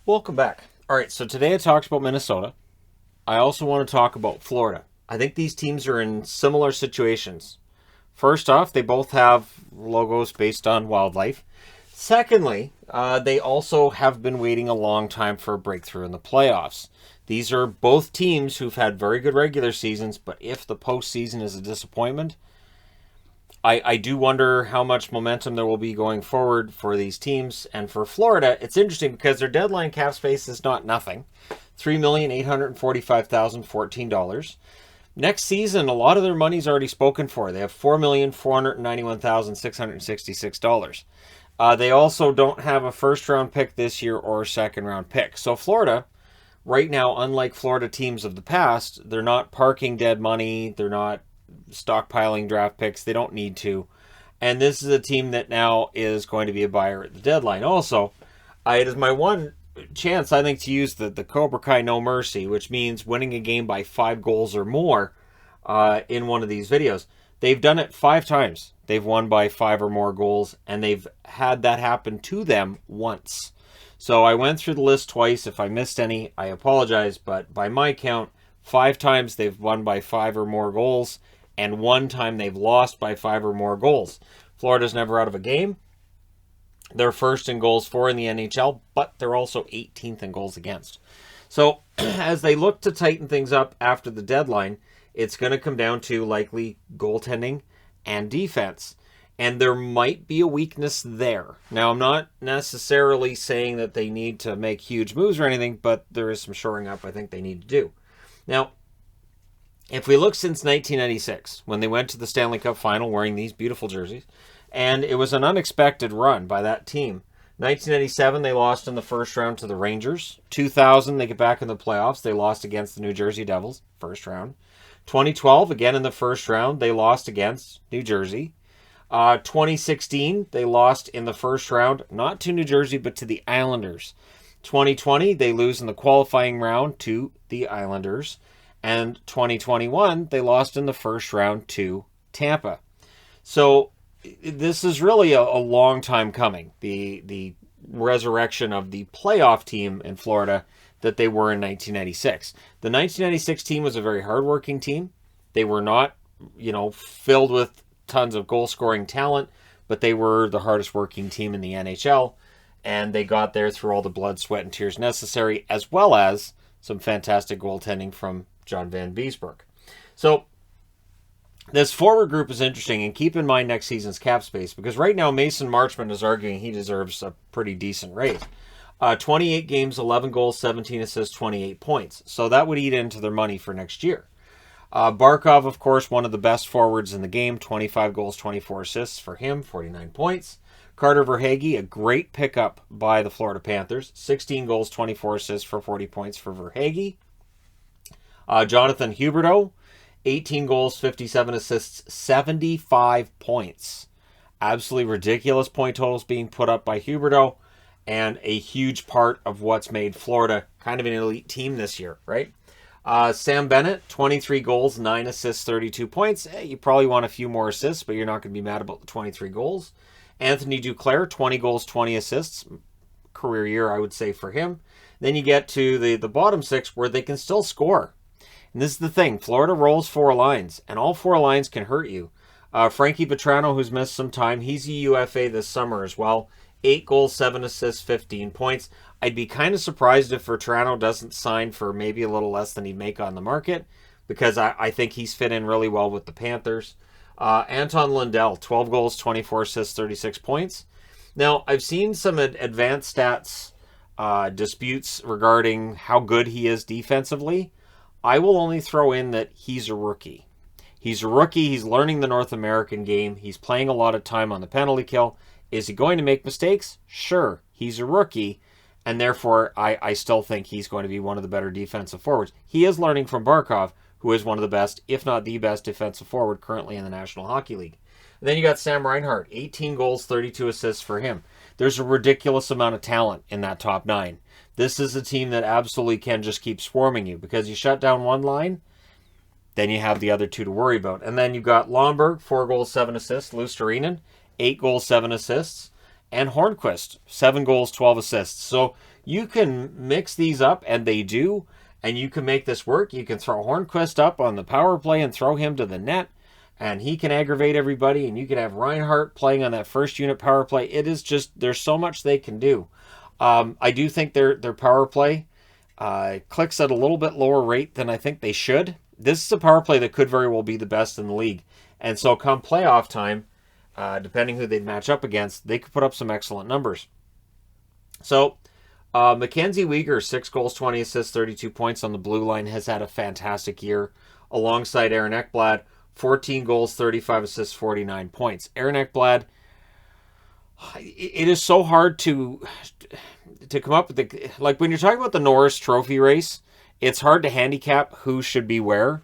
Welcome back. All right, so today I talked about Minnesota. I also want to talk about Florida. I think these teams are in similar situations. First off, they both have logos based on wildlife. Secondly, they also have been waiting a long time for a breakthrough in the playoffs. These are both teams who've had very good regular seasons, but if the postseason is a disappointment, I do wonder how much momentum there will be going forward for these teams. And for Florida, it's interesting because their deadline cap space is not nothing, $3,845,014. Next season, a lot of their money's already spoken for. They have $4,491,666. They also don't have a first round pick this year or a second round pick. So Florida, right now, unlike Florida teams of the past, they're not parking dead money. They're not stockpiling draft picks. They don't need to. And this is a team that now is going to be a buyer at the deadline. Also, it is my one chance, I think, to use the Cobra Kai No Mercy, which means winning a game by 5 goals or more in one of these videos. They've done it 5 times. They've won by 5 or more goals, and they've had that happen to them once. So I went through the list twice. If I missed any, I apologize. But by my count, 5 times they've won by 5 or more goals, and 1 time they've lost by 5 or more goals. Florida's never out of a game. They're first in goals for in the NHL, but they're also 18th in goals against. So as they look to tighten things up after the deadline, it's going to come down to likely goaltending and defense. And there might be a weakness there. Now, I'm not necessarily saying that they need to make huge moves or anything, but there is some shoring up I think they need to do. Now, if we look since 1996, when they went to the Stanley Cup final wearing these beautiful jerseys, and it was an unexpected run by that team. 1997, they lost in the first round to the Rangers. 2000, they get back in the playoffs. They lost against the New Jersey Devils, first round. 2012, again in the first round, they lost against New Jersey. 2016, they lost in the first round, not to New Jersey, but to the Islanders. 2020, they lose in the qualifying round to the Islanders. And 2021, they lost in the first round to Tampa. So this is really a long time coming. The resurrection of the playoff team in Florida that they were in 1996. The 1996 team was a very hardworking team. They were not, filled with tons of goal-scoring talent, but they were the hardest working team in the NHL, and they got there through all the blood, sweat, and tears necessary, as well as some fantastic goaltending from John Van Beesbroek. So this forward group is interesting, and keep in mind next season's cap space, because right now Mason Marchment is arguing he deserves a pretty decent raise. 28 games, 11 goals, 17 assists, 28 points. So that would eat into their money for next year. Barkov, of course, one of the best forwards in the game, 25 goals, 24 assists for him, 49 points. Carter Verhaeghe, a great pickup by the Florida Panthers, 16 goals, 24 assists for 40 points for Verhaeghe. Jonathan Huberdeau, 18 goals, 57 assists, 75 points. Absolutely ridiculous point totals being put up by Huberdeau, and a huge part of what's made Florida kind of an elite team this year, right? Sam Bennett, 23 goals, 9 assists, 32 points. You probably want a few more assists, but you're not going to be mad about the 23 goals. Anthony Duclair, 20 goals, 20 assists. Career year, I would say, for him. Then you get to the bottom 6 where they can still score. And this is the thing. Florida rolls 4 lines, and all 4 lines can hurt you. Frankie Petrano, who's missed some time, he's a UFA this summer as well. 8 goals, 7 assists, 15 points. I'd be kind of surprised if Petrano doesn't sign for maybe a little less than he'd make on the market, because I think he's fit in really well with the Panthers. Anton Lundell, 12 goals, 24 assists, 36 points. Now, I've seen some advanced stats disputes regarding how good he is defensively. I will only throw in that he's a rookie. He's a rookie. He's learning the North American game. He's playing a lot of time on the penalty kill. Is he going to make mistakes? Sure. He's a rookie, and therefore I still think he's going to be one of the better defensive forwards. He is learning from Barkov, who is one of the best, if not the best, defensive forward currently in the National Hockey League. And then you got Sam Reinhart, 18 goals, 32 assists for him. There's a ridiculous amount of talent in that top 9. This is a team that absolutely can just keep swarming you, because you shut down one line, then you have the other 2 to worry about. And then you've got Lomberg, 4 goals, 7 assists. Luostarinen, 8 goals, 7 assists. and Hornquist, 7 goals, 12 assists. So you can mix these up, and they do, and you can make this work. You can throw Hornquist up on the power play and throw him to the net, and he can aggravate everybody, and you can have Reinhart playing on that first unit power play. It is just, there's so much they can do. I do think their power play clicks at a little bit lower rate than I think they should. This is a power play that could very well be the best in the league. And so come playoff time, depending who they match up against, they could put up some excellent numbers. So Mackenzie Weegar, 6 goals, 20 assists, 32 points on the blue line, has had a fantastic year. Alongside Aaron Ekblad, 14 goals, 35 assists, 49 points. Aaron Ekblad, it is so hard to come up with the, like when you're talking about the Norris trophy race, it's hard to handicap who should be where.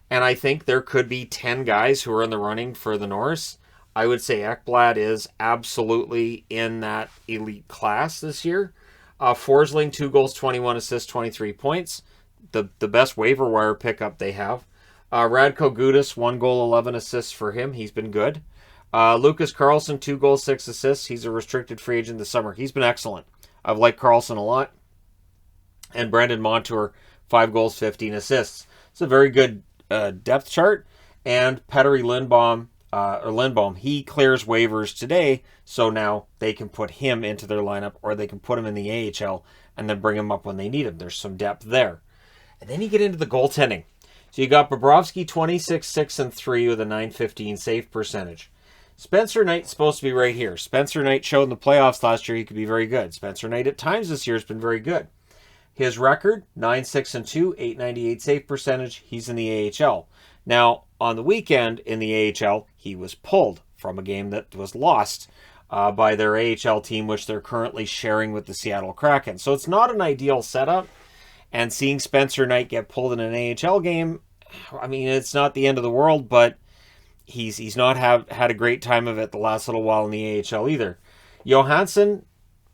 And I think there could be 10 guys who are in the running for the Norris. I would say Ekblad is absolutely in that elite class this year. Forsling, 2 goals, 21 assists, 23 points. The best waiver wire pickup they have. Radko Gudas, 1 goal, 11 assists for him. He's been good. Lucas Carlson, 2 goals, 6 assists. He's a restricted free agent this summer. He's been excellent. I've liked Carlson a lot. And Brandon Montour, 5 goals, 15 assists. It's a very good depth chart. And Petteri Lindbaum, he clears waivers today, so now they can put him into their lineup, or they can put him in the AHL and then bring him up when they need him. There's some depth there. And then you get into the goaltending. So you got Bobrovsky, 26-6-3 with a .915 save percentage. Spencer Knight's supposed to be right here. Spencer Knight showed in the playoffs last year he could be very good. Spencer Knight at times this year has been very good. His record, 9-6-2, .898 save percentage. He's in the AHL. Now, on the weekend in the AHL, he was pulled from a game that was lost by their AHL team, which they're currently sharing with the Seattle Kraken. So it's not an ideal setup. And seeing Spencer Knight get pulled in an AHL game, I mean, it's not the end of the world, but he's not had a great time of it the last little while in the AHL either. Johansson,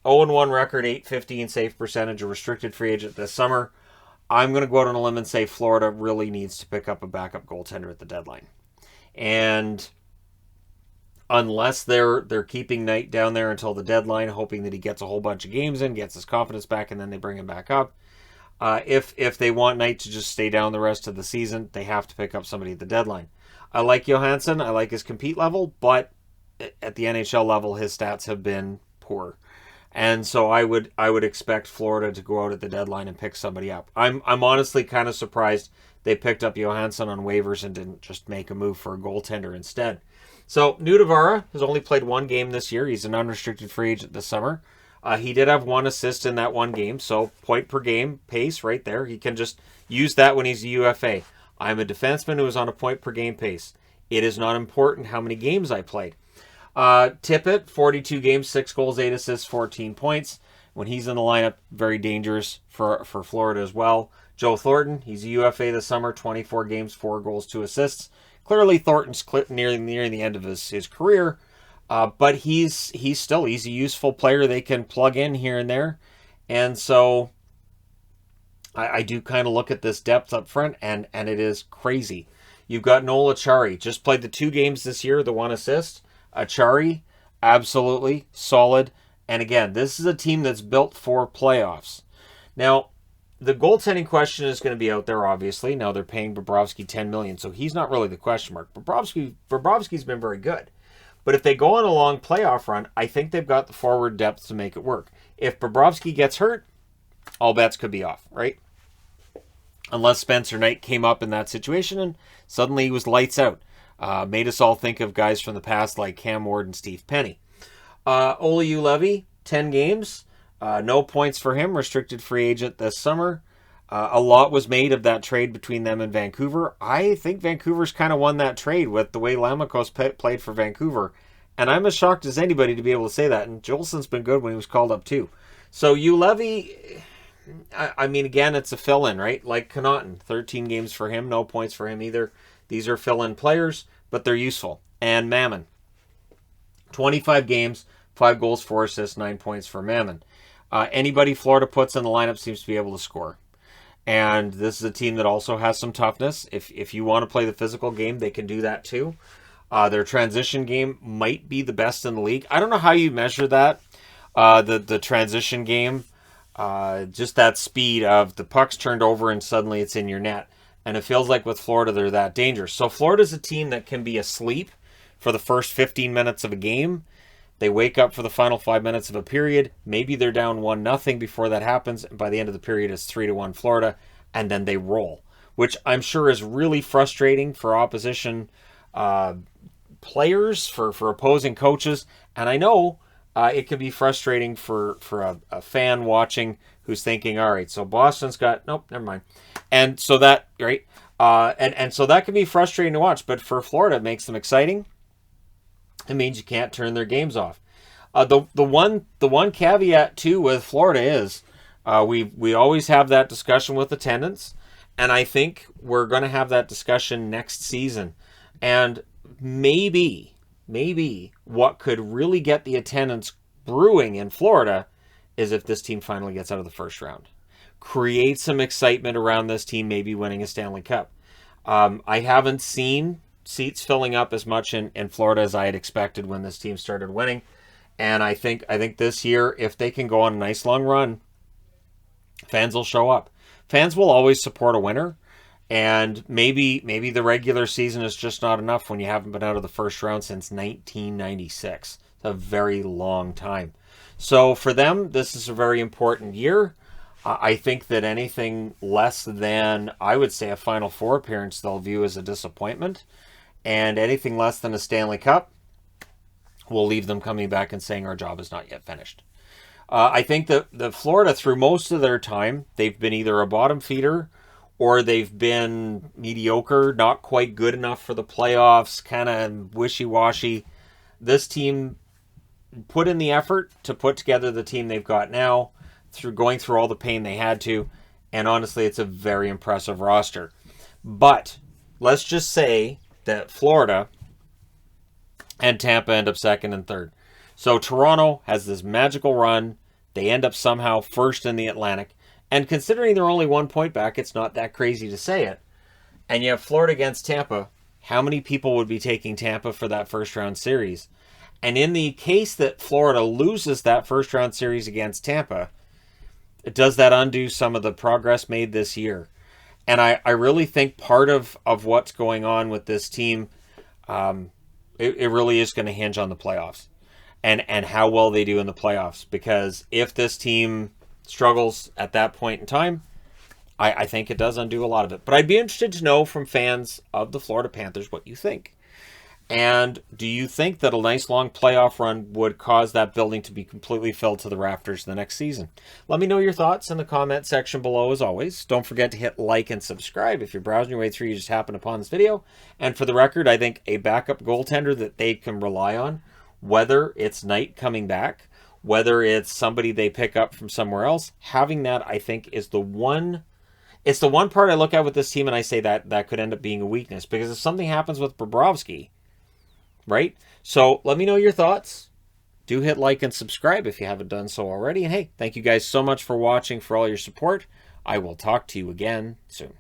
0-1 record, .815 save percentage, a restricted free agent this summer. I'm going to go out on a limb and say Florida really needs to pick up a backup goaltender at the deadline. And unless they're keeping Knight down there until the deadline, hoping that he gets a whole bunch of games in, gets his confidence back, and then they bring him back up. If they want Knight to just stay down the rest of the season, they have to pick up somebody at the deadline. I like Johansson. I like his compete level, but at the NHL level, his stats have been poor. And so I would expect Florida to go out at the deadline and pick somebody up. I'm honestly kind of surprised they picked up Johansson on waivers and didn't just make a move for a goaltender instead. So Nudavara has only played 1 game this year. He's an unrestricted free agent this summer. He did have 1 assist in that 1 game, so point per game pace right there. He can just use that when he's a UFA. I'm a defenseman who is on a point per game pace. It is not important how many games I played. Tippett, 42 games, 6 goals, 8 assists, 14 points. When he's in the lineup, very dangerous for Florida as well. Joe Thornton, he's a UFA this summer, 24 games, 4 goals, 2 assists. Clearly Thornton's nearing the end of his career, but he's a useful player they can plug in here and there. And so I do kind of look at this depth up front, and it is crazy. You've got Noel Acciari, just played the 2 games this year, the 1 assist. Acciari, absolutely solid. And again, this is a team that's built for playoffs. Now, the goaltending question is going to be out there, obviously. Now they're paying Bobrovsky $10 million, so he's not really the question mark. Bobrovsky's been very good. But if they go on a long playoff run, I think they've got the forward depth to make it work. If Bobrovsky gets hurt, all bets could be off, right? Unless Spencer Knight came up in that situation and suddenly he was lights out. Made us all think of guys from the past like Cam Ward and Steve Penny. Ole Ulevy, 10 games. No points for him. Restricted free agent this summer. A lot was made of that trade between them and Vancouver. I think Vancouver's kind of won that trade with the way Lammikos played for Vancouver. And I'm as shocked as anybody to be able to say that. And Jolson's been good when he was called up too. So Ulevy, I mean, again, it's a fill-in, right? Like Connaughton, 13 games for him. No points for him either. These are fill-in players, but they're useful. And Mammon, 25 games, 5 goals, 4 assists, 9 points for Mammon. Anybody Florida puts in the lineup seems to be able to score. And this is a team that also has some toughness. If you want to play the physical game, they can do that too. Their transition game might be the best in the league. I don't know how you measure that. The transition game, just that speed of the puck's turned over and suddenly it's in your net. And it feels like with Florida, they're that dangerous. So Florida's a team that can be asleep for the first 15 minutes of a game. They wake up for the final 5 minutes of a period. Maybe they're down 1-0 before that happens. And by the end of the period, it's 3-1 Florida. And then they roll, which I'm sure is really frustrating for opposition players, for opposing coaches. And I know it can be frustrating for a fan watching who's thinking, all right, so Boston's got, nope, never mind. And so that, right? And so that can be frustrating to watch. But for Florida, it makes them exciting. It means you can't turn their games off. The one caveat too with Florida is we always have that discussion with attendance, and I think we're going to have that discussion next season. And maybe what could really get the attendance brewing in Florida is if this team finally gets out of the first round. Create some excitement around this team maybe winning a Stanley Cup. I haven't seen seats filling up as much in Florida as I had expected when this team started winning. And I think this year, if they can go on a nice long run, fans will show up. Fans will always support a winner. And maybe the regular season is just not enough when you haven't been out of the first round since 1996. It's a very long time. So for them, this is a very important year. I think that anything less than, I would say, a Final Four appearance, they'll view as a disappointment. And anything less than a Stanley Cup will leave them coming back and saying our job is not yet finished. I think that the Florida, through most of their time, they've been either a bottom feeder or they've been mediocre, not quite good enough for the playoffs, kind of wishy-washy. This team put in the effort to put together the team they've got now, through going through all the pain they had to, and honestly, it's a very impressive roster. But let's just say that Florida and Tampa end up second and third. So Toronto has this magical run. They end up somehow first in the Atlantic. And considering they're only 1 point back, it's not that crazy to say it. And you have Florida against Tampa. How many people would be taking Tampa for that first round series? And in the case that Florida loses that first round series against Tampa, does that undo some of the progress made this year? And I really think part of what's going on with this team, it really is going to hinge on the playoffs and how well they do in the playoffs. Because if this team struggles at that point in time, I think it does undo a lot of it. But I'd be interested to know from fans of the Florida Panthers what you think. And do you think that a nice long playoff run would cause that building to be completely filled to the rafters the next season? Let me know your thoughts in the comment section below as always. Don't forget to hit like and subscribe if you're browsing your way through, you just happen upon this video. And for the record, I think a backup goaltender that they can rely on, whether it's Knight coming back, whether it's somebody they pick up from somewhere else, having that I think is the one. It's the one part I look at with this team and I say that could end up being a weakness. Because if something happens with Bobrovsky, right? So let me know your thoughts. Do hit like and subscribe if you haven't done so already. And hey, thank you guys so much for watching, for all your support. I will talk to you again soon.